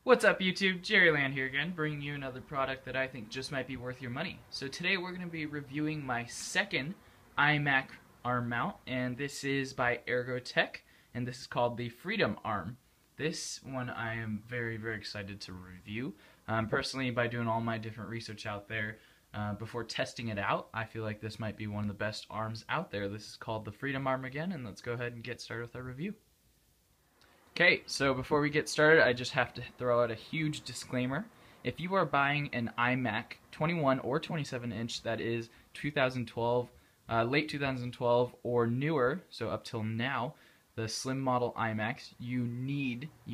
What's up YouTube? Jerryland here again, bringing you another product that I think just might be worth your money. So today we're going to be reviewing my second iMac arm mount, and this is by Ergotech, and this is called the Freedom Arm. This one I am very excited to review. Personally, by doing all my different research out there, before testing it out, I feel like this might be one of the best arms out there. This is called the Freedom Arm again, and let's go ahead and get started with our review. Okay, so before we get started, I just have to throw out a huge disclaimer. If you are buying an iMac 21 or 27 inch that is 2012, late 2012 or newer, so up till now, the slim model iMacs, you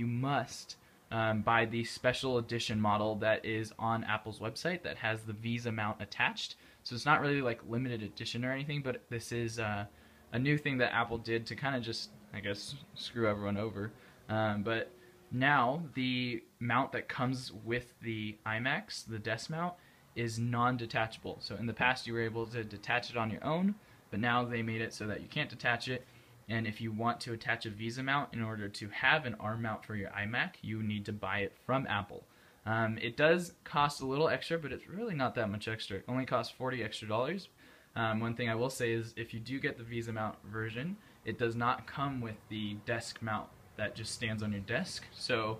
must buy the special edition model that is on Apple's website that has the Visa mount attached. So it's not really like limited edition or anything, but this is a new thing that Apple did to kind of just, I guess, screw everyone over. But now the mount that comes with the iMacs, the desk mount, is non-detachable. So in the past you were able to detach it on your own, but now they made it so that you can't detach it. And if you want to attach a Visa mount in order to have an arm mount for your iMac, you need to buy it from Apple. It does cost a little extra, but it's really not that much extra. It only costs $40 extra. One thing I will say is if you do get the Visa mount version, it does not come with the desk mount that just stands on your desk. So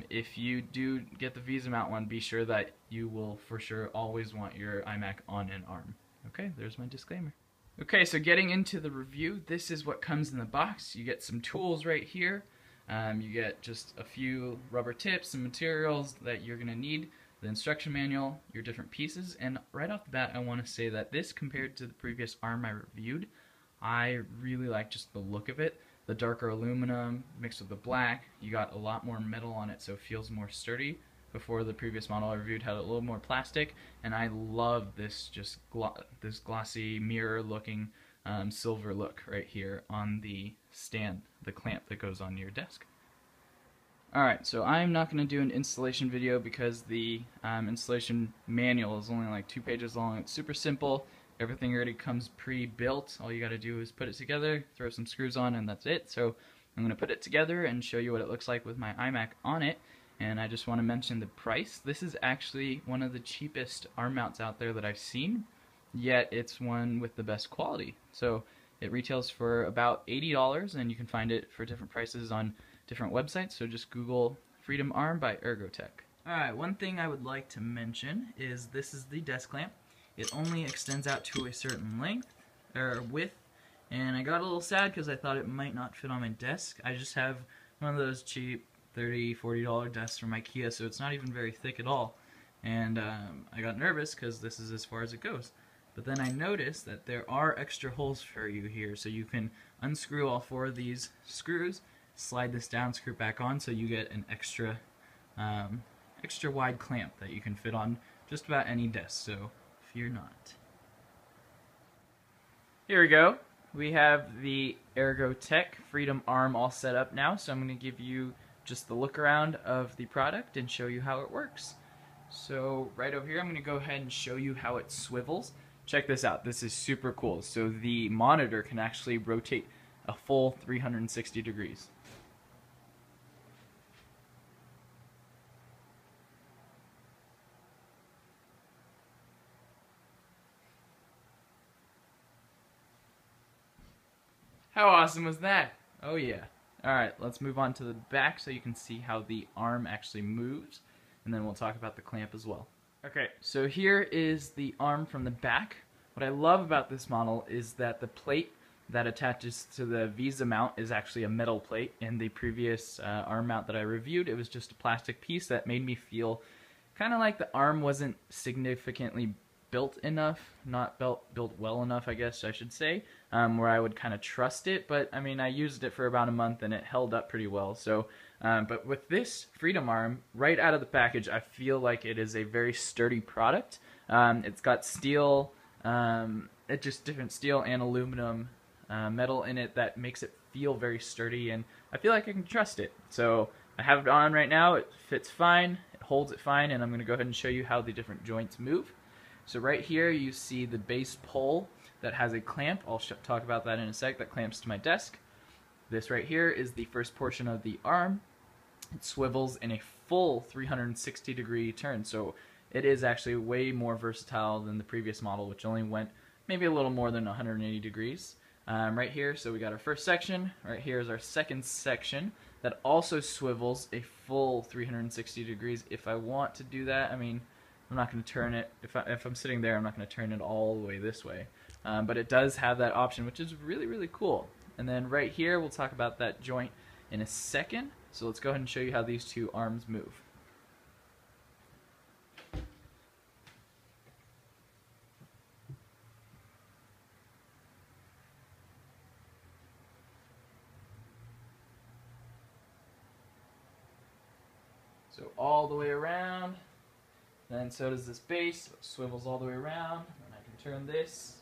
if you do get the Visa mount one, be sure that you will for sure always want your iMac on an arm. Okay, there's my disclaimer. Okay, so getting into the review, this is what comes in the box. You get some tools right here. You get just a few rubber tips and materials that you're going to need, the instruction manual, your different pieces, and right off the bat I want to say that this, compared to the previous arm I reviewed, I really like just the look of it. The darker aluminum mixed with the black, you got a lot more metal on it, so it feels more sturdy. Before, the previous model I reviewed had a little more plastic, and I love this this glossy mirror looking silver look right here on the stand, the clamp that goes on your desk. Alright, so I'm not going to do an installation video because the installation manual is only like 2 pages long. It's super simple. Everything already comes pre-built. All you got to do is put it together, throw some screws on, and that's it. So I'm going to put it together and show you what it looks like with my iMac on it. And I just want to mention the price. This is actually one of the cheapest arm mounts out there that I've seen, yet it's one with the best quality. So it retails for about $80, and you can find it for different prices on different websites. So just Google Freedom Arm by Ergotech. Alright, one thing I would like to mention is this is the desk clamp. It only extends out to a certain length, or width, and I got a little sad because I thought it might not fit on my desk. I just have one of those cheap $30, $40 desks from IKEA, so it's not even very thick at all. And I got nervous because this is as far as it goes. But then I noticed that there are extra holes for you here, so you can unscrew all 4 of these screws, slide this down, screw it back on, so you get an extra wide clamp that you can fit on just about any desk. So fear not. Here we go. We have the Ergotech Freedom Arm all set up now, so I'm going to give you just the look around of the product and show you how it works. So right over here I'm going to go ahead and show you how it swivels. Check this out. This is super cool. So the monitor can actually rotate a full 360 degrees. How awesome was that? Oh yeah. Alright, let's move on to the back so you can see how the arm actually moves, and then we'll talk about the clamp as well. Okay, so here is the arm from the back. What I love about this model is that the plate that attaches to the Visa mount is actually a metal plate. In the previous arm mount that I reviewed, it was just a plastic piece that made me feel kind of like the arm wasn't significantly built enough, not built well enough, I guess I should say, where I would kind of trust it. But I mean, I used it for about a month and it held up pretty well. So, but with this Freedom Arm, right out of the package, I feel like it is a very sturdy product. It's got steel, just different steel and aluminum metal in it that makes it feel very sturdy, and I feel like I can trust it. So I have it on right now. It fits fine, it holds it fine, and I'm going to go ahead and show you how the different joints move. So right here you see the base pole that has a clamp. I'll talk about that in a sec. That clamps to my desk. This right here is the first portion of the arm. It swivels in a full 360-degree turn, so it is actually way more versatile than the previous model, which only went maybe a little more than 180 degrees. Right here, so we got our first section. Right here is our second section that also swivels a full 360 degrees. If I want to do that, I mean, I'm not going to turn it, if I'm sitting there, I'm not going to turn it all the way this way. But it does have that option, which is really, really cool. And then right here, we'll talk about that joint in a second. So let's go ahead and show you how these two arms move. So all the way around, then so does this base, so it swivels all the way around, and I can turn this.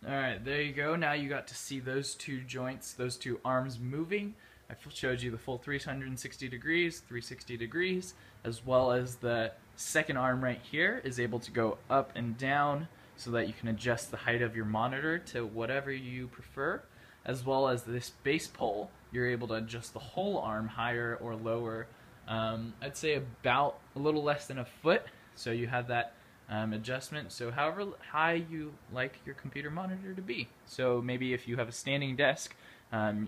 Alright, there you go. Now you got to see those two joints, those two arms moving. I showed you the full 360 degrees, 360 degrees, as well as the second arm right here is able to go up and down so that you can adjust the height of your monitor to whatever you prefer, as well as this base pole, you're able to adjust the whole arm higher or lower. I'd say about a little less than a foot, so you have that adjustment, so however high you like your computer monitor to be. So maybe if you have a standing desk,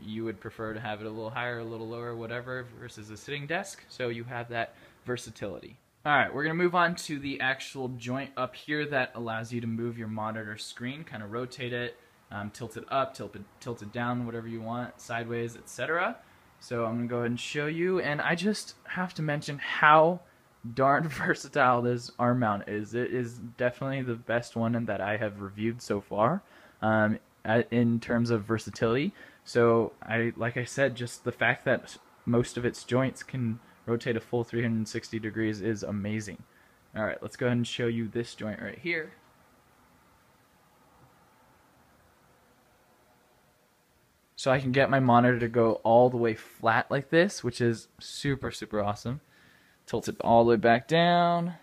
you would prefer to have it a little higher, a little lower, whatever, versus a sitting desk, so you have that versatility. Alright, we're going to move on to the actual joint up here that allows you to move your monitor screen, kind of rotate it, tilt it up, tilt it down, whatever you want, sideways, etc. So I'm going to go ahead and show you, and I just have to mention how darn versatile this arm mount is. It is definitely the best one that I have reviewed so far in terms of versatility. So like I said, just the fact that most of its joints can rotate a full 360 degrees is amazing. Alright, let's go ahead and show you this joint right here. So I can get my monitor to go all the way flat like this, which is super, super awesome. Tilt it all the way back down,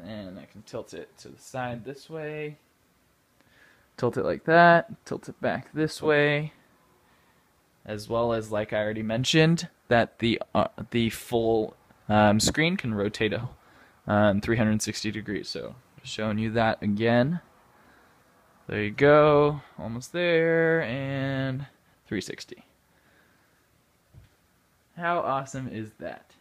and I can tilt it to the side this way, tilt it like that, tilt it back this way, as well as, like I already mentioned, that the full screen can rotate 360 degrees. So just showing you that again. There you go, almost there, and 360. How awesome is that?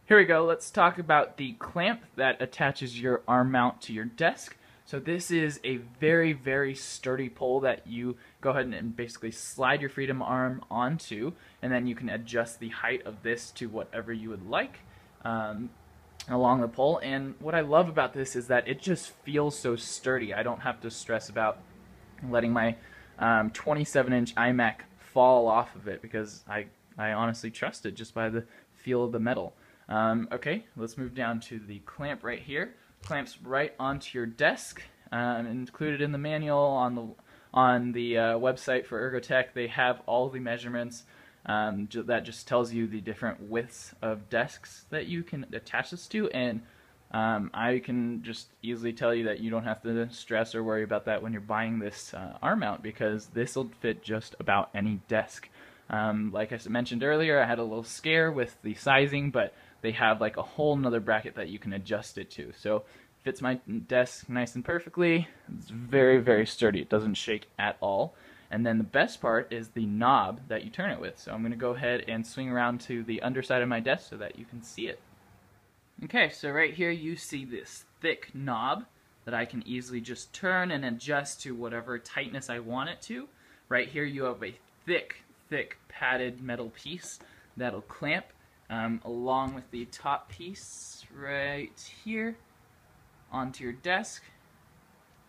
Here we go, let's talk about the clamp that attaches your arm mount to your desk. So this is a very, very sturdy pole that you go ahead and basically slide your Freedom arm onto, and then you can adjust the height of this to whatever you would like along the pole. And what I love about this is that it just feels so sturdy. I don't have to stress about letting my 27-inch iMac fall off of it, because I honestly trust it just by the feel of the metal. Okay, let's move down to the clamp right here. Clamps right onto your desk, included in the manual on the website for Ergotech. They have all the measurements. That just tells you the different widths of desks that you can attach this to, and I can just easily tell you that you don't have to stress or worry about that when you're buying this arm mount, because this will fit just about any desk. Like I mentioned earlier, I had a little scare with the sizing, but they have like a whole nother bracket that you can adjust it to. So it fits my desk nice and perfectly. It's very, very sturdy. It doesn't shake at all. And then the best part is the knob that you turn it with. So I'm going to go ahead and swing around to the underside of my desk so that you can see it. Okay, so right here you see this thick knob that I can easily just turn and adjust to whatever tightness I want it to. Right here you have a thick padded metal piece that'll clamp along with the top piece right here onto your desk.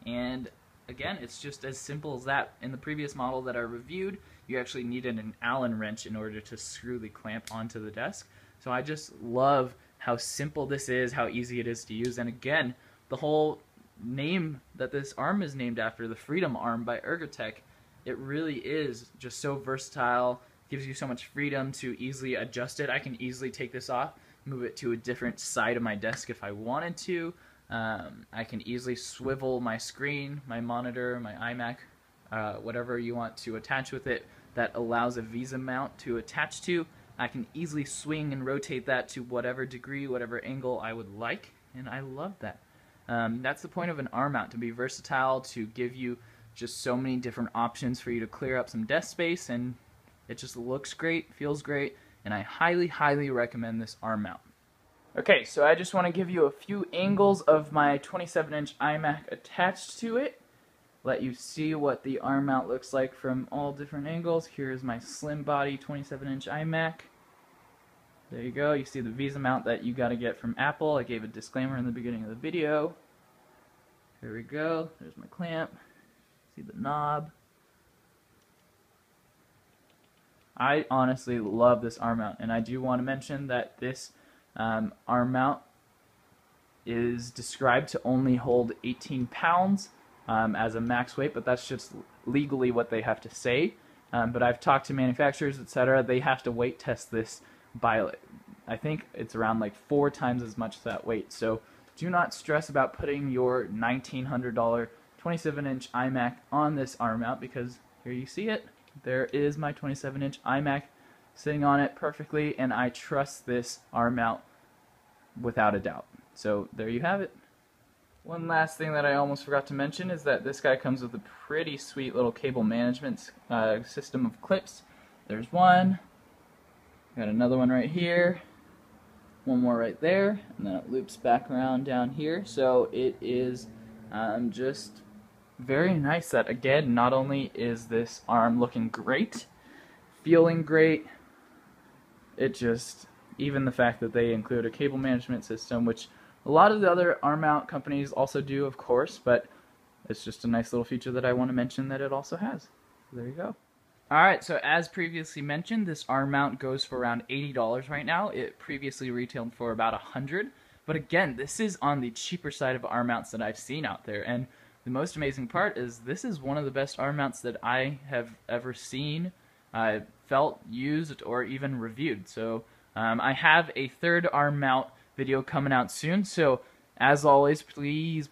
And again, it's just as simple as that. In the previous model that I reviewed, you actually needed an Allen wrench in order to screw the clamp onto the desk. So I just love how simple this is, how easy it is to use, and again, the whole name that this arm is named after, the Freedom Arm by Ergotech. It really is just so versatile, gives you so much freedom to easily adjust it. I can easily take this off, move it to a different side of my desk if I wanted to. I can easily swivel my screen, my monitor, my iMac, whatever you want to attach with it that allows a Visa mount to attach to. I can easily swing and rotate that to whatever degree, whatever angle I would like, and I love that. That's the point of an arm mount, to be versatile, to give you just so many different options for you to clear up some desk space, and it just looks great, feels great, and I highly, highly recommend this arm mount. Okay, so I just want to give you a few angles of my 27-inch iMac attached to it, let you see what the arm mount looks like from all different angles. Here's my slim body 27-inch iMac. There you go. You see the Visa mount that you got to get from Apple. I gave a disclaimer in the beginning of the video. Here we go. There's my clamp. See the knob. I honestly love this arm mount, and I do want to mention that this arm mount is described to only hold 18 pounds as a max weight, but that's just legally what they have to say. But I've talked to manufacturers, etc. They have to weight test this by, I think it's around like 4 times as much as that weight. So do not stress about putting your $1,900 27-inch iMac on this arm mount, because here you see it. There is my 27-inch iMac sitting on it perfectly, and I trust this arm mount without a doubt. So there you have it. One last thing that I almost forgot to mention is that this guy comes with a pretty sweet little cable management system of clips. There's one, got another one right here, one more right there, and then it loops back around down here. So it is just very nice that, again, not only is this arm looking great, feeling great, it just, even the fact that they include a cable management system, which a lot of the other arm mount companies also do, of course, but it's just a nice little feature that I want to mention that it also has. So there you go. Alright, so as previously mentioned, this arm mount goes for around $80 right now. It previously retailed for about $100, but again, this is on the cheaper side of arm mounts that I've seen out there, and the most amazing part is this is one of the best arm mounts that I have ever seen, felt, used, or even reviewed. So I have a third arm mount video coming out soon, so as always, please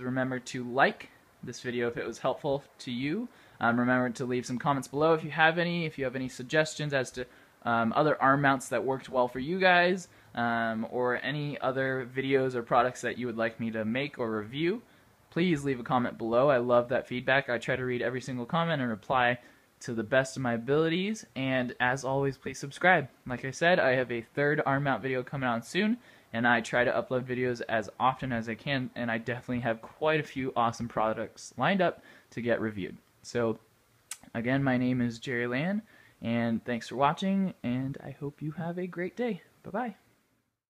remember to like this video if it was helpful to you. Remember to leave some comments below if you have any suggestions as to other arm mounts that worked well for you guys, or any other videos or products that you would like me to make or review. Please leave a comment below. I love that feedback. I try to read every single comment and reply to the best of my abilities, and as always, please subscribe. Like I said, I have a third arm mount video coming out soon, and I try to upload videos as often as I can, and I definitely have quite a few awesome products lined up to get reviewed. So again, my name is Jerry Lan, and thanks for watching, and I hope you have a great day. Bye-bye.